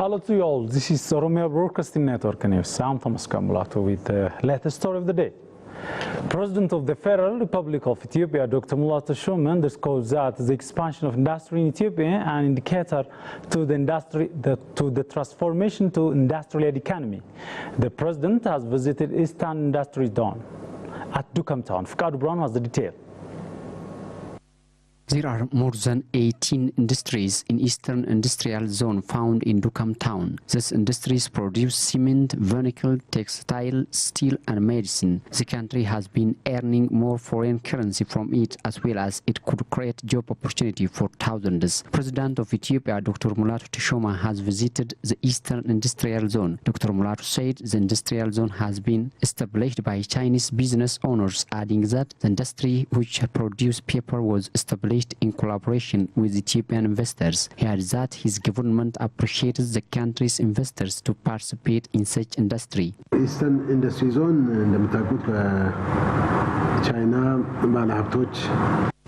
Hello to you all. This is Oromia Broadcasting Network News. I'm Thomas Kamulato with the latest story of the day. President of the Federal Republic of Ethiopia, Dr. Mulatu Teshome, underscores that the expansion of industry in Ethiopia an indicator to the transformation to industrial economy. The president has visited Eastern Industry Zone at Dukam Town. Fukadu Brown has the detail. There are more than 18 industries in Eastern Industrial Zone found in Dukam Town. These industries produce cement, vehicle, textile, steel and medicine. The country has been earning more foreign currency from it, as well as it could create job opportunity for thousands. President of Ethiopia, Dr. Mulatu Teshome, has visited the Eastern Industrial Zone. Dr. Mulatu said the industrial zone has been established by Chinese business owners, adding that the industry which produced paper was established in collaboration with Ethiopian investors. He added that his government appreciates the country's investors to participate in such industry. Eastern Industry Zone እንደምታውቁት China ባለሀብቶች.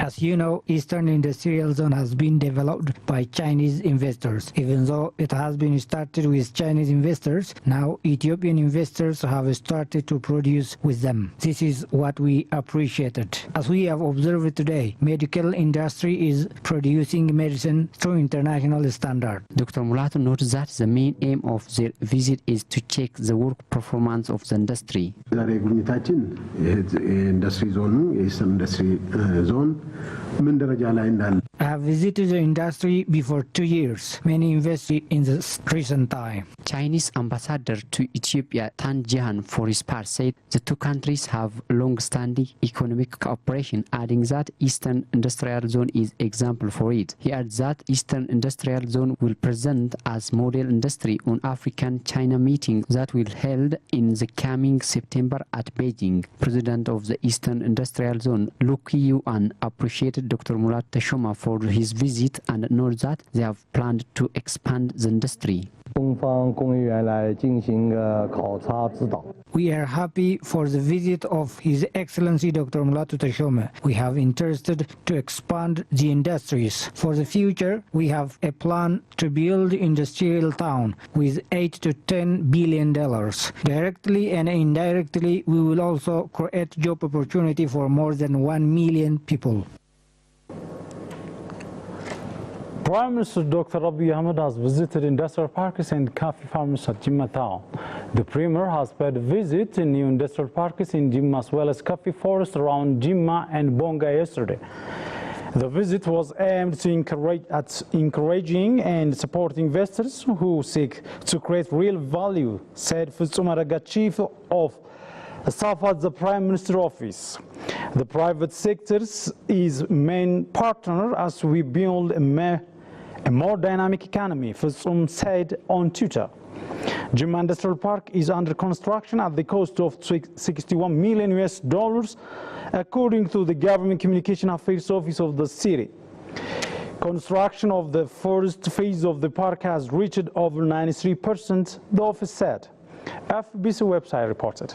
As you know, Eastern Industrial Zone has been developed by Chinese investors. Even though it has been started with Chinese investors, now Ethiopian investors have started to produce with them. This is what we appreciated. As we have observed today, medical industry is producing medicine to international standard. Dr. Mulatu noted that the main aim of their visit is to check the work performance of the industry. Industry zone, Eastern Industry Zone. I have visited the industry before 2 years. Many invested in this recent time. Chinese ambassador to Ethiopia, Tan Jihan, for his part, said the two countries have long-standing economic cooperation, adding that Eastern Industrial Zone is example for it. He adds that Eastern Industrial Zone will present as model industry on African-China meeting that will held in the coming September at Beijing. President of the Eastern Industrial Zone, Luki Yuan, appreciated Dr. Mulatu Teshome for his visit and noted that they have planned to expand the industry. We are happy for the visit of His Excellency Dr. Mulatu Teshome. We have interested to expand the industries. For the future, we have a plan to build industrial town with $8 to $10 billion. Directly and indirectly, we will also create job opportunity for more than 1 million people. Prime Minister Dr. Abiy Ahmed has visited industrial parks and coffee farms at Jimma Town. The Premier has paid a visit to new industrial parks in Jimma as well as coffee forests around Jimma and Bonga yesterday. The visit was aimed to encouraging and supporting investors who seek to create real value, said Fitsum Araga, Chief of Staff at the Prime Minister Office. The private sector is main partner as we build a more dynamic economy, Fitsum said on Twitter. Jimma Industrial Park is under construction at the cost of $61 million, according to the Government Communication Affairs Office of the city. Construction of the first phase of the park has reached over 93%, the office said. FBC website reported.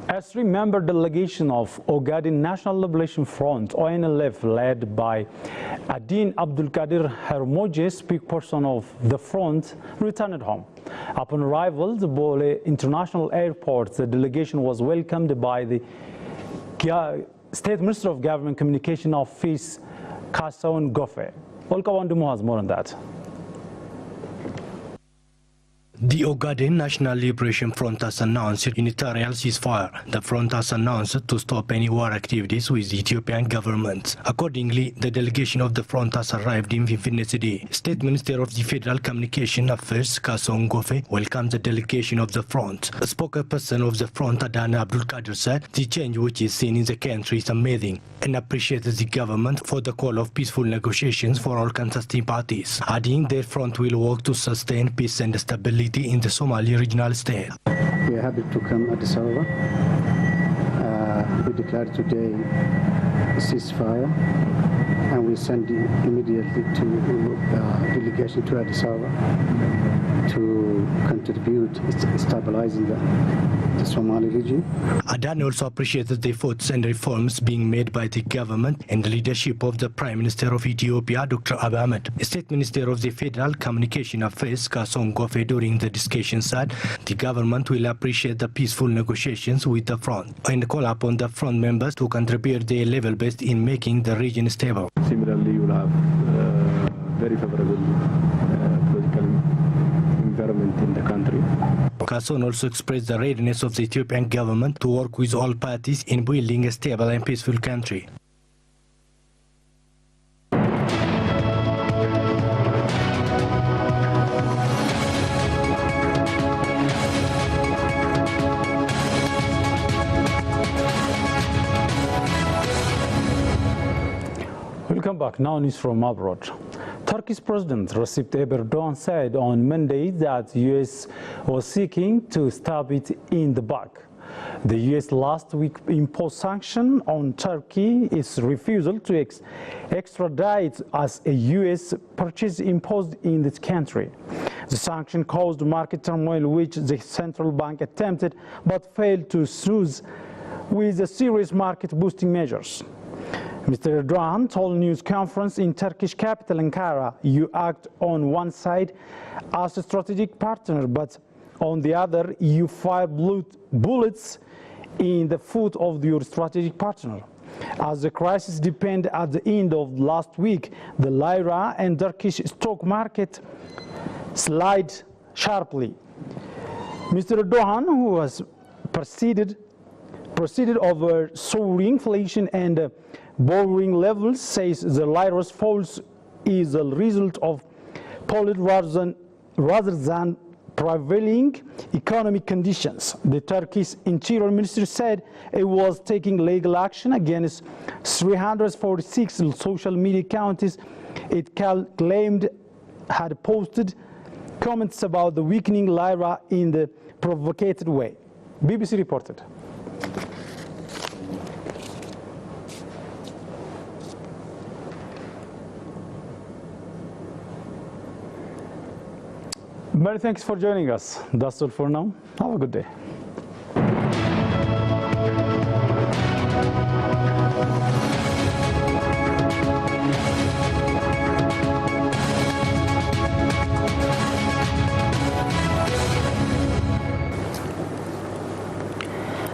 A three-member delegation of Ogaden National Liberation Front, ONLF, led by Adin Abdul Qadir Hermoje, spokesperson of the front, returned home. Upon arrival at the Bole International Airport, the delegation was welcomed by the State Minister of Government Communication Office, Kasaun Gofe. Olkawandumo has more on that. The Ogaden National Liberation Front has announced unilateral ceasefire. The front has announced to stop any war activities with the Ethiopian government. Accordingly, the delegation of the front has arrived in Finfinne City. State Minister of the Federal Communication Affairs, Kasaun Gofe, welcomed the delegation of the front. A spokesperson of the front, Adana Abdul Qadir, said the change which is seen in the country is amazing and appreciated the government for the call of peaceful negotiations for all contesting parties, adding their front will work to sustain peace and stability in the Somali regional state. We are happy to come to Addis Ababa. We declared today a ceasefire and we send immediately to delegation to Addis Ababa. to contribute stabilizing the Somali region. Adani also appreciated the efforts and reforms being made by the government and the leadership of the Prime Minister of Ethiopia, Dr. Abiy Ahmed. State Minister of the Federal Communication Affairs, Kason Gofe, during the discussion said the government will appreciate the peaceful negotiations with the front and call upon the front members to contribute their level best in making the region stable. Similarly, you will have very favorable political environment in the country. Kason also expressed the readiness of the Ethiopian government to work with all parties in building a stable and peaceful country. Welcome back. Now news from abroad. Turkey's President Recep Tayyip Erdogan said on Monday that the U.S. was seeking to stab it in the back. The U.S. last week imposed sanctions on Turkey, its refusal to extradite as a U.S. purchase imposed in this country. The sanction caused market turmoil, which the central bank attempted but failed to soothe with a serious market-boosting measures. Mr. Erdogan told news conference in Turkish capital Ankara, you act on one side as a strategic partner, but on the other, you fire bullets in the foot of your strategic partner. As the crisis deepened at the end of last week, the lira and Turkish stock market slid sharply. Mr. Erdogan, who was proceeded over soaring inflation and borrowing levels, says the lira's falls is a result of policy rather than prevailing economic conditions. The Turkish Interior Ministry said it was taking legal action against 346 social media accounts it claimed had posted comments about the weakening lira in the provocative way. BBC reported. Many thanks for joining us. That's all for now. Have a good day.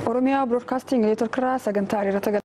Oromiyaa Broadcasting Network irraa sagantaa hiriira